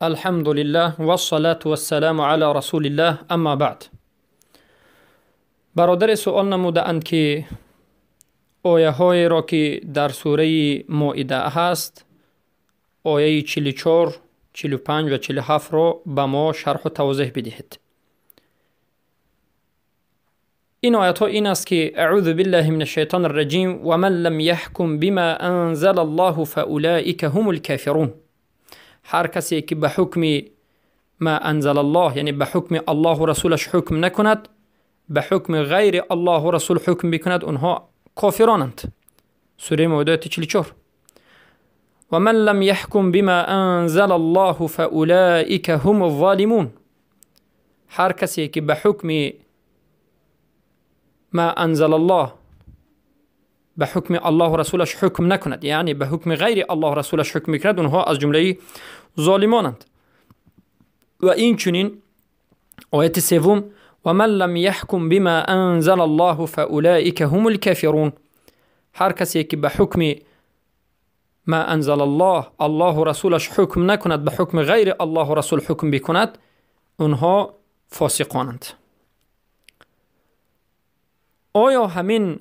الحمد لله و الصلاة و السلام علی رسول الله. اما بعد. برادر سوال نموده اند که آیه های را که در سوره مائده هست، آیه 44 45 و 47 را به ما شرح و توضیح بدهید. این آیات ها این است که اعوذ بالله من الشیطان الرجیم و من لم يحكم بما انزل الله فاولئک هم الكافرون. هر کسی که به حکم ما انزل الله، یعنی به حکم الله و رسولش حکم نکند، به حکم غیر الله و رسول حکم بکند، اونها کافرانند. سوره مائده 44. و من لم يحكم بما انزل الله فاولئک هم الظالمون. هر کسی که به حکم ما انزل الله، به حکم الله و رسولش حکم نکند، یعنی به حکم غیر الله و رسولش حکم کند، اونها از جمله ظالمانند. و این چنین آیت سوم و من لم يحكم بما انزل الله فاولئک هم الكافرون. هر کسی که به حکم ما انزل الله، الله و رسولش حکم نکند، به حکم غیر الله و رسول حکم بکند، اونها فاسقانند. آیا همین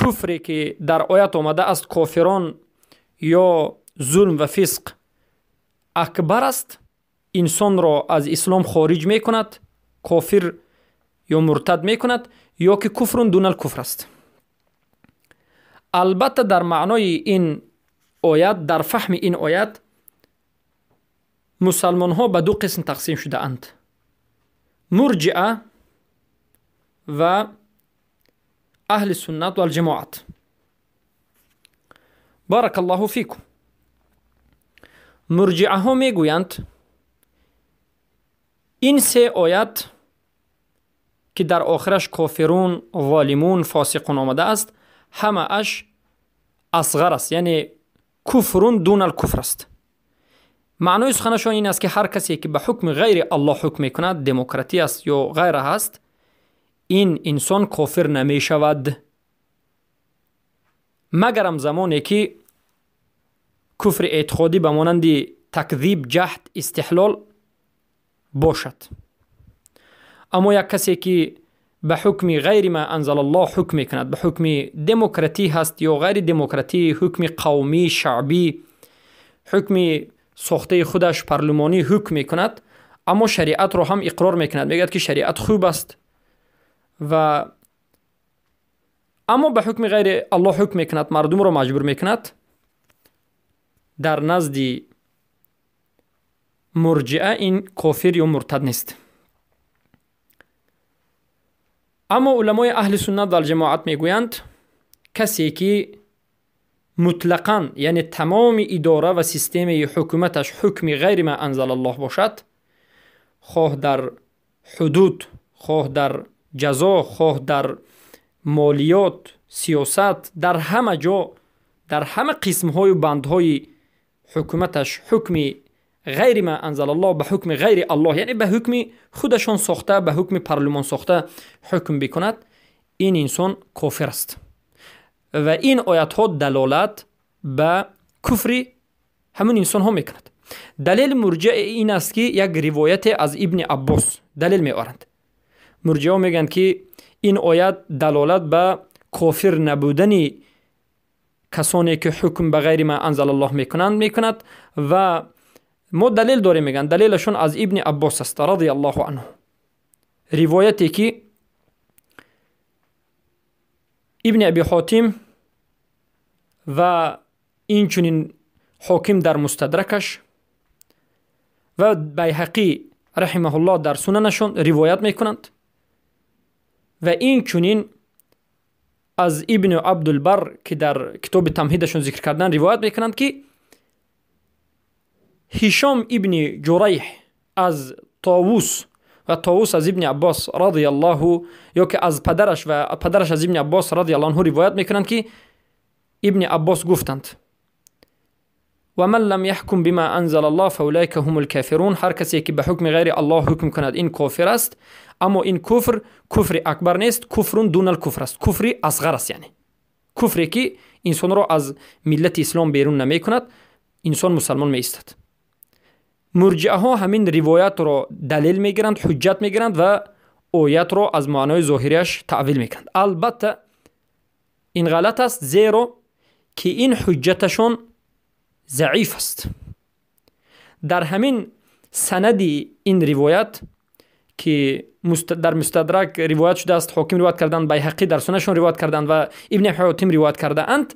کفری که در آیت آمده است کافران یا ظلم و فسق اکبر است، انسان را از اسلام خارج می کند، کافر یا مرتد می کند، یا که کفر دون الکفر است؟ البته در معنای این آیت، در فهم این آیت، مسلمان ها به دو قسم تقسیم شده اند: مرجئه و اهل سنت و الجماعت. بارک الله فیکم. مرجعه ها می گویند این سه آیت که در آخرش کافرون، ظالمون، فاسقون آمده است، همه اش اصغر است، یعنی کفرون دون الکفر است. معنای سخنشان این است که هر کسی که به حکم غیر الله حکم کند، دموکراتی است یا غیره است، این انسان کافر نمی شود، مگرم زمانی که کفر اعتقادی به مانند تکذیب، جهد، استحلال باشد. اما یک کسی که به حکم غیر ما انزل الله حکم کند، به حکم دموکراتی هست یا غیر دموکراتی، حکم قومی، شعبی، حکم ساخته خودش پارلمانی حکم کند، اما شریعت رو هم اقرار میکند، میگه که شریعت خوب است، و اما به حکم غیر الله حکم میکند، مردم رو مجبور میکند، در نزد مرجئه این کافر یا مرتد نیست. اما علمای اهل سنت و الجماعت میگویند کسی که مطلقاً، یعنی تمام اداره و سیستم حکومتش حکم غیر ما انزل الله باشد، خواه در حدود، خواه در جزا، خواه در مالیات، سیاست، در همه جا، در همه قسم‌های و بندهای حکومتش حکم غیر ما انزل الله، به حکم غیر الله، یعنی به حکم خودشان ساخته، به حکم پارلمان ساخته حکم بکند، این انسان کافر است. و این آیات ها دلالت به کفر همون انسان ها میکند. دلیل مرجع این است که یک روایت از ابن عباس دلیل میآورند. مرجع ها میگن که این آیات دلالت به کافر نبودن کسانی که حکم به غیر ما انزل الله میکند، و ما دلیل داریم. میگن دلیلشون از ابن عباس است رضی الله عنه، روایتی که ابن ابی حاتم و این چنین حاکم در مستدرکش و بیهقی رحمه الله در سننشون روایت میکنند، و این چنین از ابن عبدالبر که در کتاب تمهیدشون ذکر کردن روایت میکنند که هشام ابن جریح از طاووس و طاووس از ابن عباس رضی الله، یا که از پدرش و پدرش از ابن عباس رضی الله عنه روایت میکنند که ابن عباس گفتند و من لم يحكم بما انزل الله فاولئک هم الكافرون. هر کسی که به حکم غیر الله حکم کند این کافر است، اما این کفر اکبر نیست، کفر دون الکفر است، کفر اصغر است، یعنی کفری که انسان را از ملت اسلام بیرون نمی کند، انسان مسلمان می استد. مرجئه ها همین روایت رو دلیل میگیرند، حجت میگیرند و آیت رو از معنای ظاهریش تعویل میکنند. البته این غلط است، زیرا که این حجتشون ضعیف است. در همین سند این روایت که در مستدرک روایت شده است، حاکم روایت کردند، بیهقی در سننشون روایت کردند و ابن حاتم روایت کرده اند،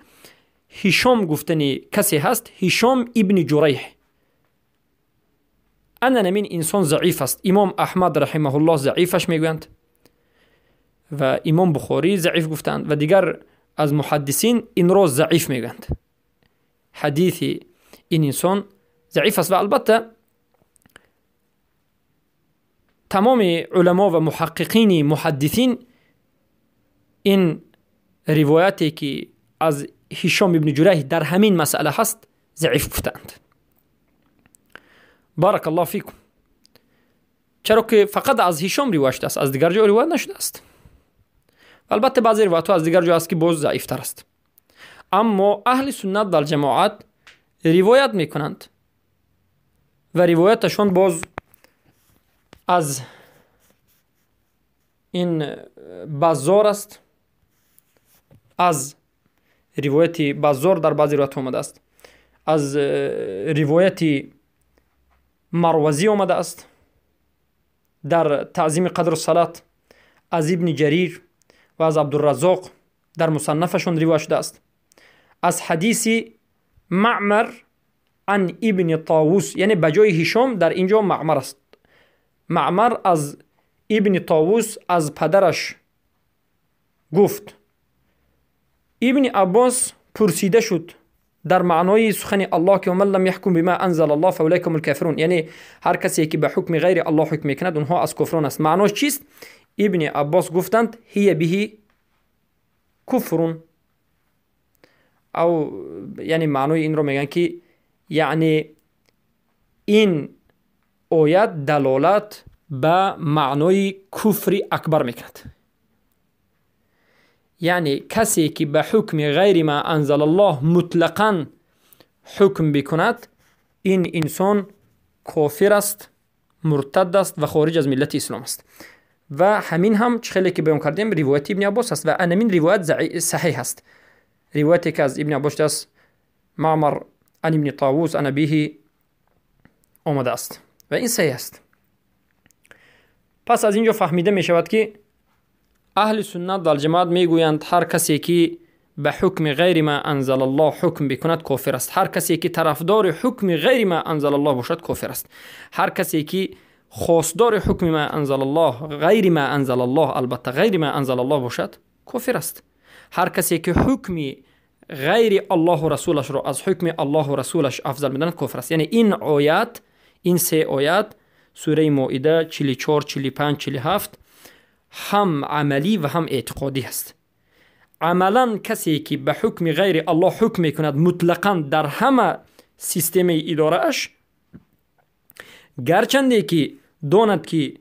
هشام گفتنی کسی هست، هشام ابن جریح. این انسان ضعیف است. امام احمد رحمه الله ضعیفش میگویند و امام بخاری ضعیف گفتند و دیگر از محدثین این را ضعیف میگویند. حدیث این انسان ضعیف است و البته تمام علما و محققین محدثین این روایتی که از هشام ابن جریح در همین مسئله هست ضعیف گفتند. بارک الله فیکم. چرا که فقط از هشام روایت است، از دیگر جا روایت نشده است. البته بعضی روایت ها از دیگر جا است که باز ضعیف تر است. اما اهل سنت در جماعت روایت میکنند و روایتشون باز از این بازار است، از روایت بازار در بعضی روایت آمده است، از روایت مروزی آمده است در تعظیم قدر الصلاة، از ابن جریر و از عبدالرزاق در مصنفشون روایت شده است. از حدیث معمر عن ابن طاووس، یعنی بجای هشام در اینجا معمر است. معمر از ابن طاووس از پدرش گفت. ابن عباس پرسیده شد در معنای سخن الله که ومن لم يحكم بما انزل الله فاولئک هم الکافرون، یعنی هر کسی که به حکم غیر الله حکم میکند اونها از کفران است. معناش چیست؟ ابن عباس گفتند هی به کفر، او یعنی معنای این رو میگن که یعنی این آیت دلالت به معنای کفر اکبر میکند. یعنی کسی که به حکم غیر ما انزل الله مطلقاً حکم بکند، این انسان کافر است، مرتد است و خارج از ملت اسلام است. و همین هم خیلی که بیان کردیم روایت ابن عباس است و همین روایت صحیح است. روایتی که از ابن عباس است، معمر عن ابن طاووس عن ابیه آمده است و این صحیح است. پس از اینجا فهمیده می شود که اهل سنت در جماعت می گویند هر کسی که به حکم غیر ما انزل الله حکم بکند کافر است. هر کسی که طرفدار حکم غیر ما انزل الله باشد کافر است. هر کسی که خواستار حکم ما انزل الله غیر ما انزل الله، البته غیر ما انزل الله باشد کافر است. هر کسی که حکم غیر الله و رسولش را از حکم الله و رسولش افضل میداند کافر است. یعنی این آیات، این سه آیات سوره مائده 44 45 47 هم عملی و هم اعتقادی است. عملا کسی که به حکم غیر الله حکم میکند مطلقاً در همه سیستم اداره اش، گرچنده که داند که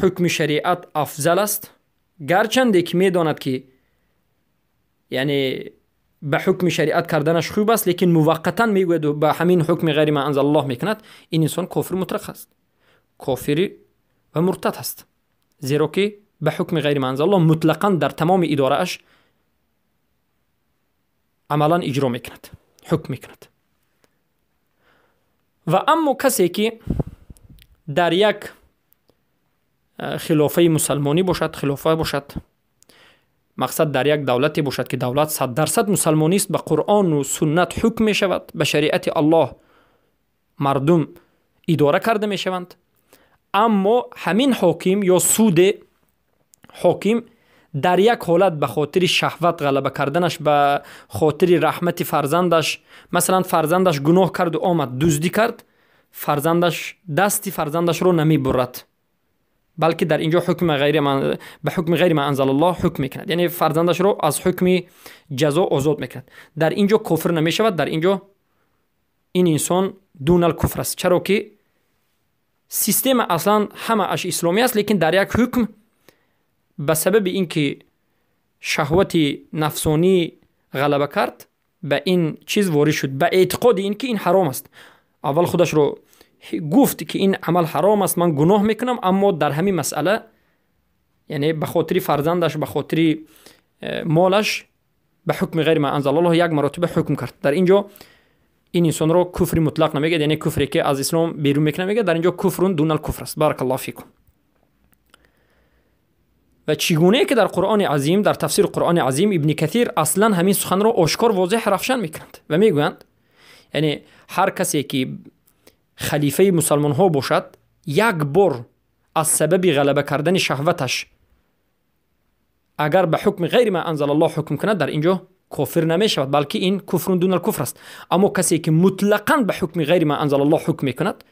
حکم شریعت افضل است، گرچنده که میداند که یعنی به حکم شریعت کردنش خوب است، لیکن موقتا میگوید به همین حکم غیر ما انزل الله میکند، این انسان کافر مطلق است، کافر و مرتد است. زیرا که به حکم غیر ما انزل الله مطلقا در تمام اداره اش عملا اجرا میکند، حکم میکند. و اما کسی که در یک خلافه مسلمانی باشد، خلافه باشد، مقصد در یک دولتی باشد که دولت 100% مسلمانی است، به قرآن و سنت حکم می شود، به شریعت الله مردم اداره کرده می شوند، اما همین حاکم یا سود حاکم در یک حالت به خاطر شهوت غلبه کردنش، به خاطر رحمت فرزندش، مثلا فرزندش گناه کرد و آمد دزدی کرد، فرزندش دستی فرزندش رو نمی برد، بلکه در اینجا به حکم غیر ما انزل الله حکم میکند، یعنی فرزندش رو از حکم جزا آزاد میکند. در اینجا کفر نمی شود، در اینجا این انسان دون الکفر است، چرا که سیستم اصلا همه اش اسلامی است، لیکن در یک حکم به سبب اینکه شهوت نفسانی غلبه کرد به این چیز وارد شد، به اعتقاد اینکه این حرام است. اول خودش رو گفت که این عمل حرام است، من گناه میکنم، اما در همین مسئله یعنی به خاطر فرزندش، به خاطر مالش به حکم غیر ما انزل الله یک مرتبه حکم کرد. در اینجا این انسان رو کفر مطلق نمیگه، یعنی کفری که از اسلام بیرون میکنه میگه، در اینجا کفر دون الکفر است. بارک الله فیکم. و چگونه که در قرآن عظیم، در تفسیر قرآن عظیم، ابن کثیر اصلا همین سخن رو آشکار واضح روشن میکنند و میگویند یعنی هر کسی که خلیفه مسلمان ها باشد، یک بار از سبب غلبه کردن شهوتش اگر به حکم غیر ما انزل الله حکم کند، در اینجا کافر نمی شود، بلکه این کفر دون الکفر است. اما کسی که مطلقاً به حکم غیر ما انزل الله حکم میکند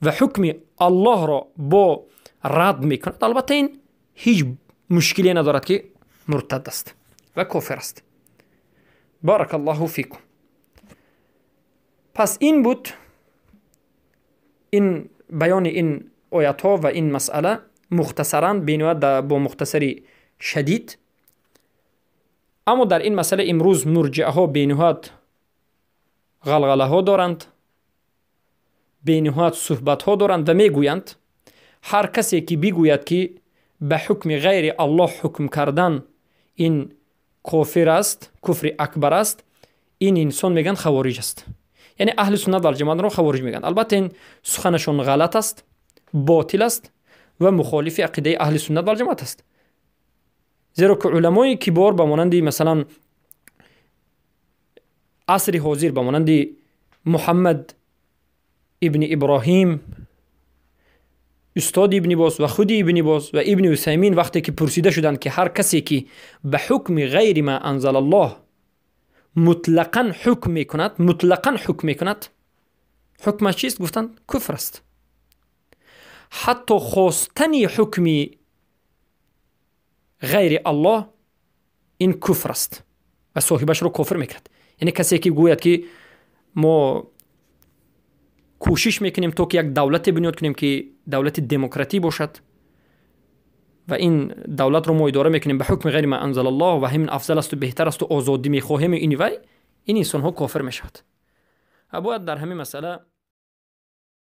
و حکم الله را با رد میکند، البته این هیچ مشکلی ندارد که مرتد است و کافر است. بارک الله فیکم. پس این بود این بیان این آیات ها و این مسئله مختصراً بینواد با مختصری شدید. اما در این مسئله امروز مرجعه ها بینواد غلغله ها دارند، بینواد صحبت ها دارند و میگویند هر کسی که بگوید که به حکم غیر الله حکم کردن این کافر است، کفر اکبر است، این انسان میگن خوارج است. یعنی اهل سنت و الجماعت رو خوارج میگن. البته این سخنشون غلط است، باطل است و مخالف عقیده اهل سنت و الجماعت است. زیرا که علمای کبار به مانند مثلا عصر حاضر به مانند محمد ابن ابراهیم، استاد ابن باز و خود ابن باز و ابن عثیمین، وقتی که پرسیده شدند که هر کسی که به حکم غیر ما انزل الله مطلقاً حکم میکند، حکمش چیست؟ گفتند کفر است. حتی خواستن حکم غیر الله این کفر است و صاحبش رو کافر میکند. یعنی کسی که گوید که ما کوشش میکنیم تو که یک دولت بنیاد کنیم که دولت دموکراتی باشد و این دولت رو ما اداره میکنیم به حکم غیر ما انزل الله و همین افضل است و بهتر است و آزادی میخواهیم، این انسان ها کافر میشود. باید در همین مسئله